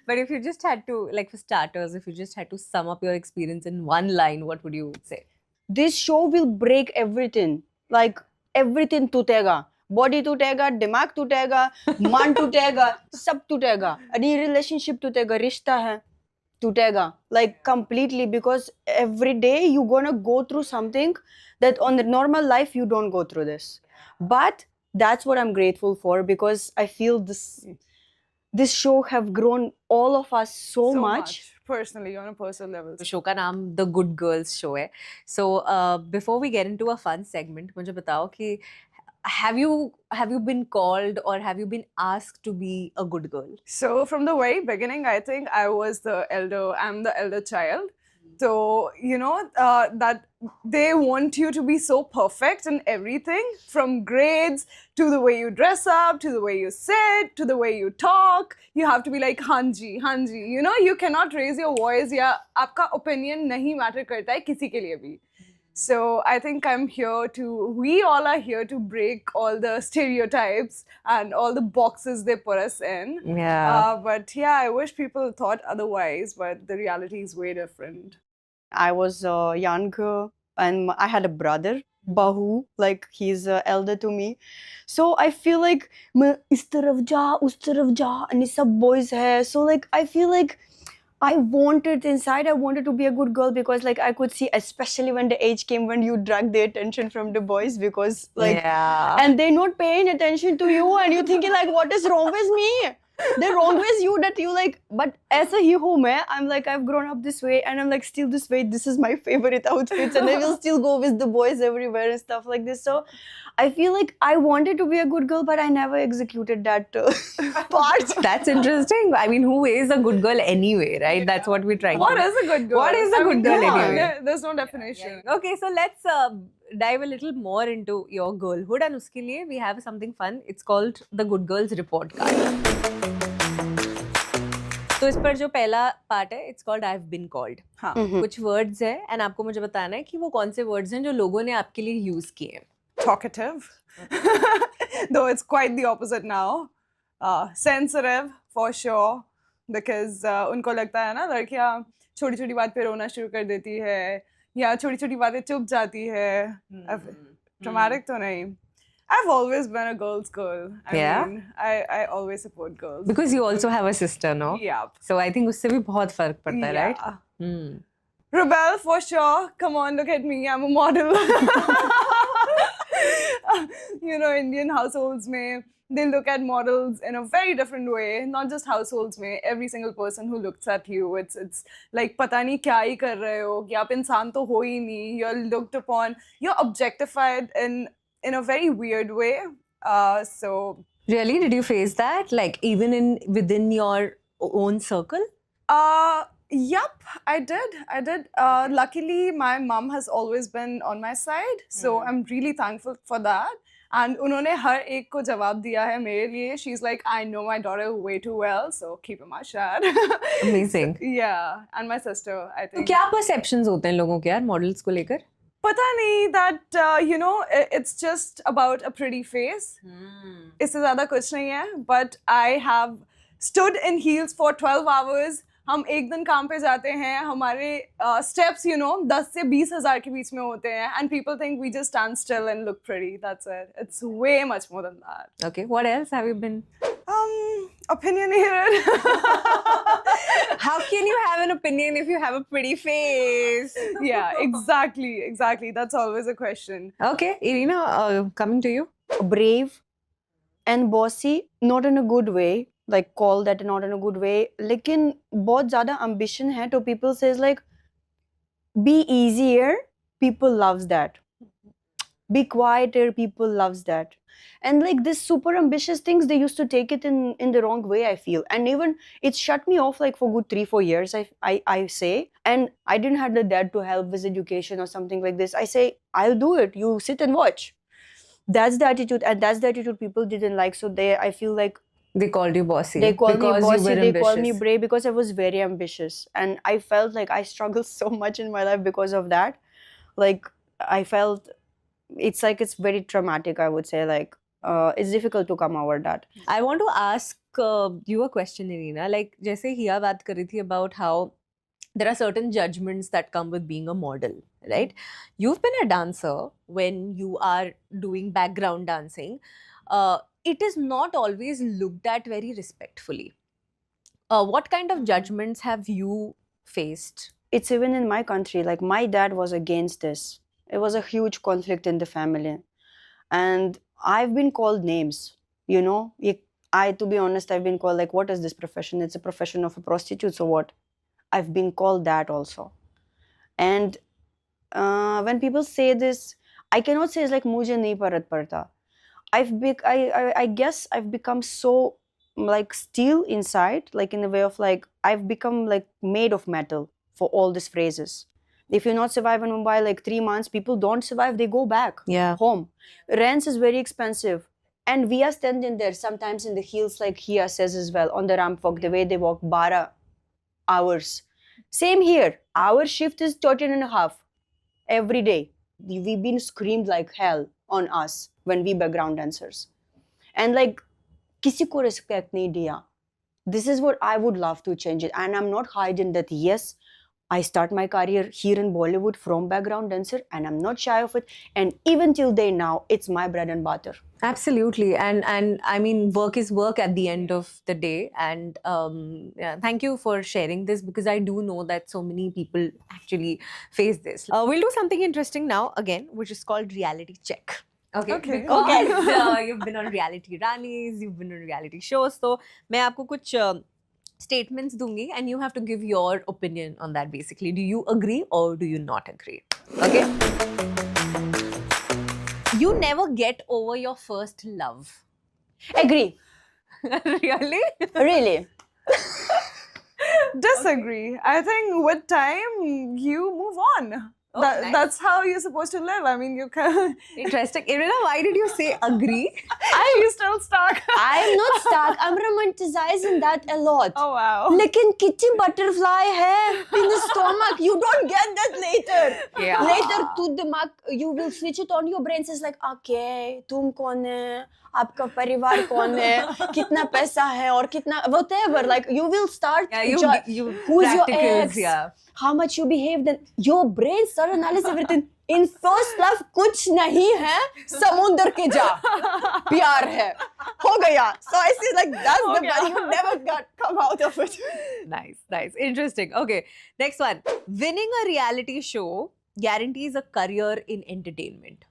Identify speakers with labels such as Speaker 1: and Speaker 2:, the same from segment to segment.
Speaker 1: But if you just had to, like for starters, if you just had to sum up your experience in one line, what would you say?
Speaker 2: This show will break everything. Like everything टूटेगा. Body टूटेगा, दिमाग टूटेगा, मन टूटेगा, सब टूटेगा. Any relationship टूटेगा, रिश्ता है टूटेगा. Like completely, because every day you gonna go through something that on the normal life you don't go through this. But that's what I'm grateful for, because I feel this show have grown all of us so much.
Speaker 3: Personally, on a personal level.
Speaker 1: तो शो का नाम the good girls show है. So before we get into a fun segment, मुझे बताओ कि have you been called or have you been asked to be a good girl?
Speaker 3: So from the very beginning, I think I'm the elder child. So, that they want you to be so perfect in everything, from grades to the way you dress up, to the way you sit, to the way you talk. You have to be like, hanji, hanji. You cannot raise your voice. या आपका opinion नहीं matter करता है किसी के लिए भी. So I think we all are here to break all the stereotypes and all the boxes they put us in.
Speaker 1: Yeah.
Speaker 3: But yeah, I wish people thought otherwise, but the reality is way different.
Speaker 2: I was young and I had a brother, Bahu, like he's elder to me. So I feel like मैं इस तरफ जा, उस तरफ जा, and सब boys है. So like I feel like I wanted to be a good girl, because like I could see, especially when the age came when you drag the attention from the boys, because like
Speaker 1: Yeah.
Speaker 2: and they're not paying attention to you, and you're thinking like, what is wrong with me? They're wrong with you that you like. But as a hero, I'm like, I've grown up this way, and I'm like still this way. This is my favorite outfits, and I will still go with the boys everywhere and stuff like this. So I feel like I wanted to be a good girl, but I never executed that part.
Speaker 1: That's interesting. I mean, who is a good girl anyway, right? That's what we're trying
Speaker 3: What
Speaker 1: to
Speaker 3: is a good girl?
Speaker 1: What is a good girl anyway?
Speaker 3: There's no definition.
Speaker 1: Okay, so let's dive a little more into your girlhood, and uske liye we have something fun. It's called the Good Girls Report Card. तो इस पर जो पहला part है, it's called I've been called.
Speaker 3: हाँ.
Speaker 1: कुछ words है and आपको मुझे बताना है कि वो कौन से वर्ड्स हैं जो लोगों ने आपके लिए यूज किए हैं.
Speaker 3: Talkative, though it's quite the opposite now. Sensitive for sure, because उनको लगता है ना लड़कियाँ छोटी छोटी बात पे रोना शुरू कर देती है या छोटी छोटी बातें चुप जाती है. Dramatic तो नहीं. I've always been a girl's girl.
Speaker 1: Yeah?
Speaker 3: I mean, I always support girls.
Speaker 1: Because you also have a sister, no?
Speaker 3: Yeah.
Speaker 1: So I think उससे भी बहुत फर्क पड़ता है, right?
Speaker 3: Yeah. Rebel for sure. Come on, look at me. I'm a model. Indian households they look at models in a very different way. Not just households every single person who looks at you, it's like पता नहीं क्या ही कर रहे हो, कि आप इंसान तो हो ही नहीं. You're looked upon. You're objectified in a very weird way. So
Speaker 1: Really, did you face that? Like even within your own circle?
Speaker 3: Yup, I did. Luckily, my mom has always been on my side, so I'm really thankful for that. And उन्होंने हर एक को जवाब दिया है मेरे लिए. She's like, I know my daughter way too well, so keep him shut.
Speaker 1: Amazing.
Speaker 3: Yeah, and my sister, I
Speaker 1: तो
Speaker 3: think.
Speaker 1: क्या perceptions होते हैं लोगों के यार मॉडल्स को लेकर?
Speaker 3: पता नहीं, that it's just about a pretty face. इससे ज़्यादा कुछ नहीं है. But I have stood in heels for 12 hours. हम एक दिन काम पे जाते हैं, हमारे steps 10 से 20,000 के बीच में होते हैं, and people think we just stand still and look pretty. That's it. It's way much more than that.
Speaker 1: Okay, what else have you been?
Speaker 3: Opinionated.
Speaker 1: How can you have an opinion if you have a pretty face?
Speaker 3: Yeah, exactly. That's always a question.
Speaker 1: Okay, Irina, coming to you.
Speaker 2: Brave and bossy, not in a good way. Like call that not in a good way. लेकिन बहुत ज़्यादा ambition है, तो people says like, be easier. People loves that. Be quieter. People loves that. And like this super ambitious things, they used to take it in the wrong way, I feel. And even it shut me off like for good 3-4 years, I say. And I didn't have the dad to help with education or something like this. I say, I'll do it. You sit and watch. That's the attitude, and that's the attitude people didn't like. So I feel like
Speaker 1: they called you bossy.
Speaker 2: They called me bossy. They called me
Speaker 1: ambitious.
Speaker 2: brave because I was very ambitious, and I felt like I struggled so much in my life because of that. Like I felt it's very traumatic, I would say. Like it's difficult to come over that.
Speaker 1: I want to ask you a question, Irina. Like, जैसे हिया बात कर रही थी about how there are certain judgments that come with being a model, right? You've been a dancer when you are doing background dancing. It is not always looked at very respectfully. What kind of judgments have you faced?
Speaker 2: It's even in my country, like my dad was against this. It was a huge conflict in the family, and I've been called names, you know. To be honest, I've been called like, what is this profession? It's a profession of a prostitute, so what? I've been called that also. And when people say this, I cannot say it's like mujhe nahi parat padta. I guess I've become so like steel inside, like in a way of like I've become like made of metal for all these phrases. If you not survive in Mumbai like 3 months, people don't survive, they go back home. Rents is very expensive. And we are standing there sometimes in the heels, like Hia says as well, on the ramp walk, the way they walk 12 hours. Same here. Our shift is 13 and a half every day. We've been screamed like hell on us when we background dancers. And like, kisi ko respect nahi diya. This is what I would love to change it. And I'm not hiding that, yes, I start my career here in Bollywood from background dancer, and I'm not shy of it. And even till day now, it's my bread and butter.
Speaker 1: Absolutely, and I mean, work is work at the end of the day. And yeah, thank you for sharing this, because I do know that so many people actually face this. We'll do something interesting now again, which is called reality check. Okay. Because you've been on reality Ranis, you've been on reality shows, so मैं आपको कुछ statements दूंगी, and you have to give your opinion on that. Basically, do you agree or do you not agree? Okay. You never get over your first love.
Speaker 2: Agree.
Speaker 1: Really?
Speaker 2: Really.
Speaker 3: Disagree. I think with time you move on.
Speaker 1: Oh, nice.
Speaker 3: That's how you're supposed to live. I mean, you can.
Speaker 1: Interesting. Irina, why did you say agree?
Speaker 3: You still stuck.
Speaker 2: I'm not stuck. I'm romanticizing that a lot.
Speaker 3: Oh wow.
Speaker 2: Lekin kitty butterfly hai in the stomach. You don't get that later.
Speaker 1: Yeah.
Speaker 2: Later to the you will switch it on. Your brain says like, okay, tum kaun hai? आपका परिवार कौन है? कितना पैसा है और कितना whatever. Like you will start.
Speaker 1: Yeah, you
Speaker 2: who's your
Speaker 1: practicals,
Speaker 2: ex?
Speaker 1: yeah.
Speaker 2: How much you behave? Then your brain start analysis everything. In first love कुछ नहीं है, समुंदर के जा, प्यार है, हो गया. So I see like that's the bad. You never come out of it.
Speaker 1: Nice. Interesting. Okay, next one. Winning a reality show guarantees a career in entertainment.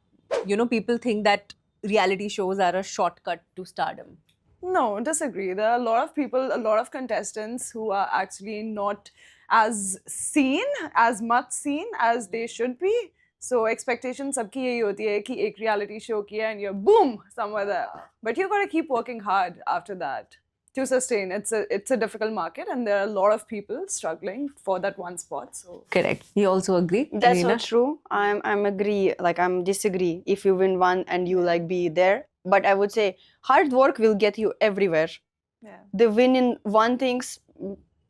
Speaker 1: You know, people think that reality shows are a shortcut to stardom.
Speaker 3: No, disagree. There are a lot of people, a lot of contestants who are actually not as much seen as they should be. So expectation sabki yahi hoti hai ki ek reality show kiya and you're boom somewhere there. But you got to keep working hard after that to sustain. It's a difficult market, and there are a lot of people struggling for that one spot. So
Speaker 1: Correct. You also agree?
Speaker 2: That's
Speaker 1: Irina?
Speaker 2: not true. I'm agree. Like I'm disagree. If you win one and you like be there, but I would say hard work will get you everywhere.
Speaker 3: yeah.
Speaker 2: The win in one things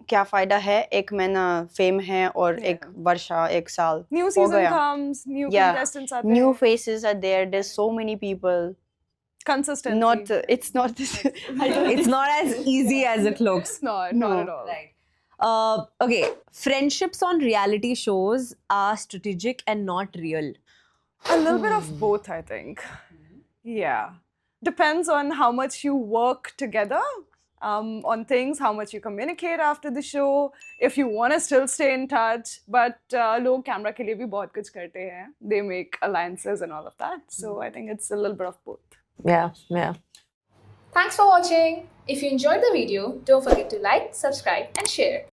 Speaker 2: क्या फायदा है? एक महीना fame है और एक वर्षा एक साल
Speaker 3: New
Speaker 2: हो
Speaker 3: season
Speaker 2: गया.
Speaker 3: comes, new
Speaker 2: Yeah.
Speaker 3: contestants are
Speaker 2: New
Speaker 3: there.
Speaker 2: faces are there. There's so many people.
Speaker 3: Consistency.
Speaker 2: Not it's not this.
Speaker 1: It's not as easy as it looks.
Speaker 3: Not
Speaker 2: No.
Speaker 3: at all.
Speaker 1: Right. Okay. Friendships on reality shows are strategic and not real.
Speaker 3: A little bit of both, I think. Yeah. Depends on how much you work together on things, how much you communicate after the show, if you want to still stay in touch. But log camera ke liye bhi bahut kuch karte hain. They make alliances and all of that. So I think it's a little bit of both.
Speaker 1: Yeah.
Speaker 4: Thanks for watching. If you enjoyed the video, don't forget to like, subscribe and share.